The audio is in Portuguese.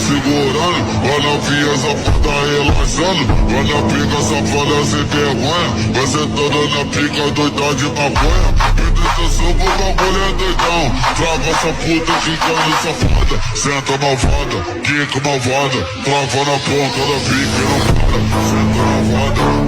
Segurando, olha a via, essa puta relaxando. Olha a pica, safada sem vergonha. Vai sentando na pica, doida de maconha. Meditação com o bagulho é doidão. Trava essa puta, quicando safada. Senta malvada, quica malvada. Trava na ponta da pica e não para. Senta malvada.